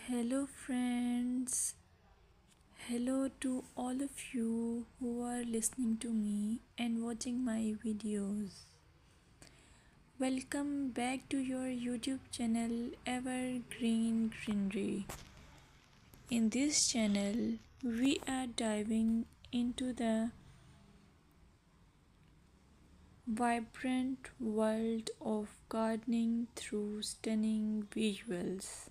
Hello, friends. Hello to all of you who are listening to me and watching my videos. Welcome back to your YouTube channel Evergreen Greenery. In this channel, we are diving into the vibrant world of gardening through stunning visuals.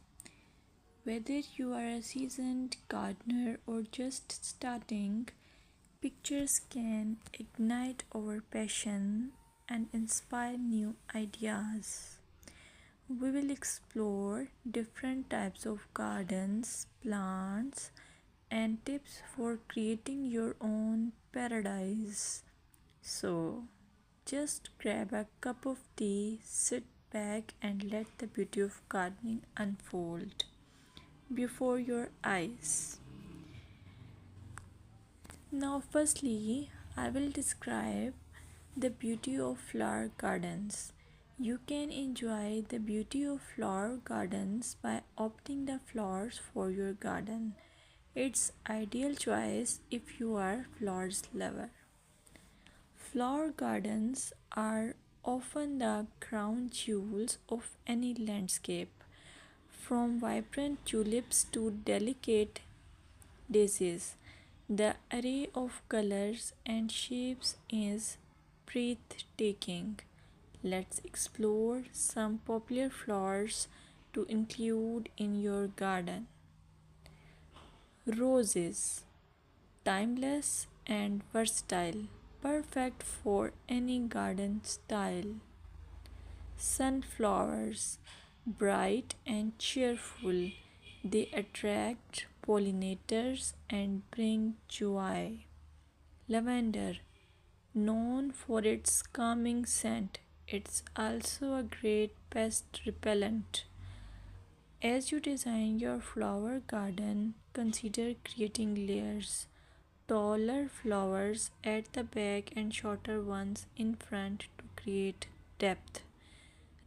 Whether you are a seasoned gardener or just starting, pictures can ignite our passion and inspire new ideas. We will explore different types of gardens, plants, and tips for creating your own paradise. So, just grab a cup of tea, sit back, and let the beauty of gardening unfold before your eyes. Now, firstly, I will describe the beauty of flower gardens. You can enjoy the beauty of flower gardens by opting the flowers for your garden. It's ideal choice if you are flowers lover. Flower gardens are often the crown jewels of any landscape, from vibrant tulips to delicate daisies. The array of colors and shapes is breathtaking. Let's explore some popular flowers to include in your garden. Roses, timeless and versatile, perfect for any garden style. Sunflowers, bright and cheerful, they attract pollinators and bring joy. Lavender, known for its calming scent, it's also a great pest repellent. As you design your flower garden, consider creating layers. Taller flowers at the back and shorter ones in front to create depth.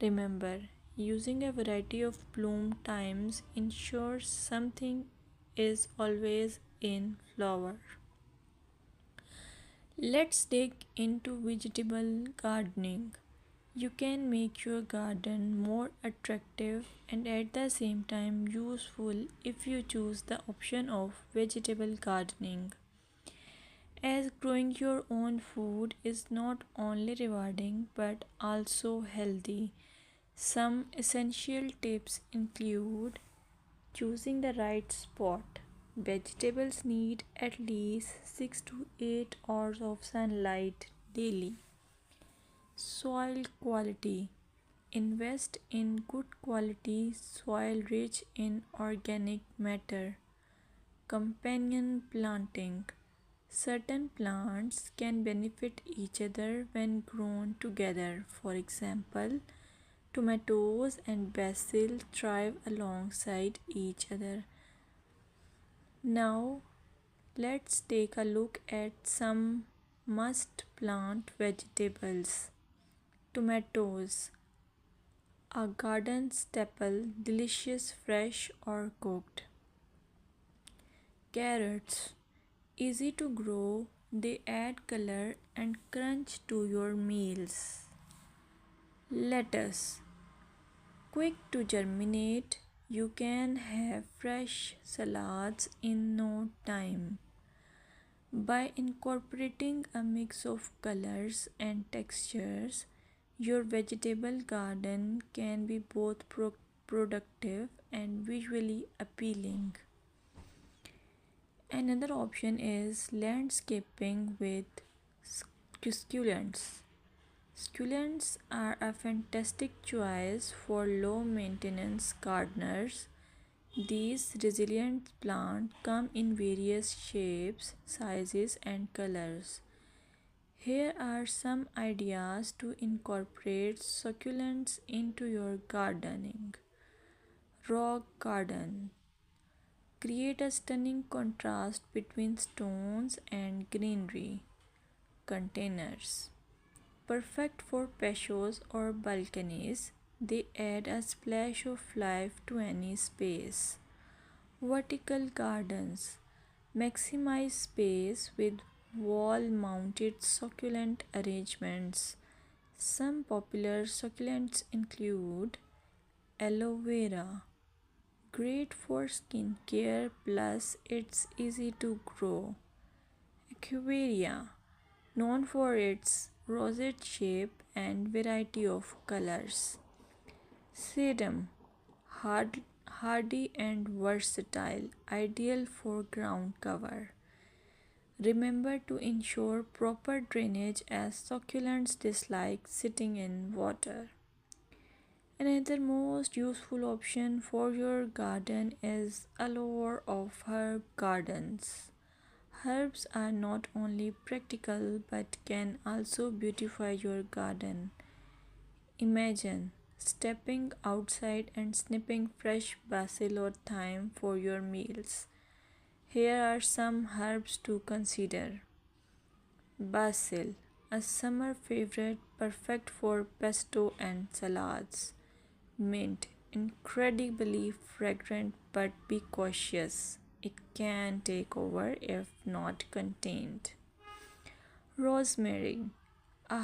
Remember, using a variety of bloom times ensures something is always in flower. Let's dig into vegetable gardening. You can make your garden more attractive and at the same time useful if you choose the option of vegetable gardening. As growing your own food is not only rewarding but also healthy. Some essential tips include choosing the right spot. Vegetables need at least 6 to 8 hours of sunlight daily. Soil quality. Invest in good quality soil rich in organic matter. Companion planting. Certain plants can benefit each other when grown together. For example, tomatoes and basil thrive alongside each other. Now, let's take a look at some must plant vegetables. Tomatoes, a garden staple, delicious fresh or cooked. Carrots, easy to grow, they add color and crunch to your meals. Lettuce, quick to germinate, you can have fresh salads in no time. By incorporating a mix of colors and textures, your vegetable garden can be both productive and visually appealing. Another option is landscaping with succulents. Succulents are a fantastic choice for low maintenance gardeners. These resilient plants come in various shapes, sizes, and colors. Here are some ideas to incorporate succulents into your gardening. Rock garden. Create a stunning contrast between stones and greenery. Containers. Perfect for patios or balconies, they add a splash of life to any space. Vertical gardens maximize space with wall mounted succulent arrangements. Some popular succulents include aloe vera, great for skin care plus it's easy to grow. Equivarium, known for its rosette shape and variety of colors. Sedum, hardy and versatile, ideal for ground cover. Remember to ensure proper drainage as succulents dislike sitting in water. Another most useful option for your garden is allure of herb gardens. Herbs are not only practical but can also beautify your garden. Imagine stepping outside and snipping fresh basil or thyme for your meals. Here are some herbs to consider. Basil, a summer favorite perfect for pesto and salads. Mint, incredibly fragrant but be cautious. It can take over if not contained. Rosemary, a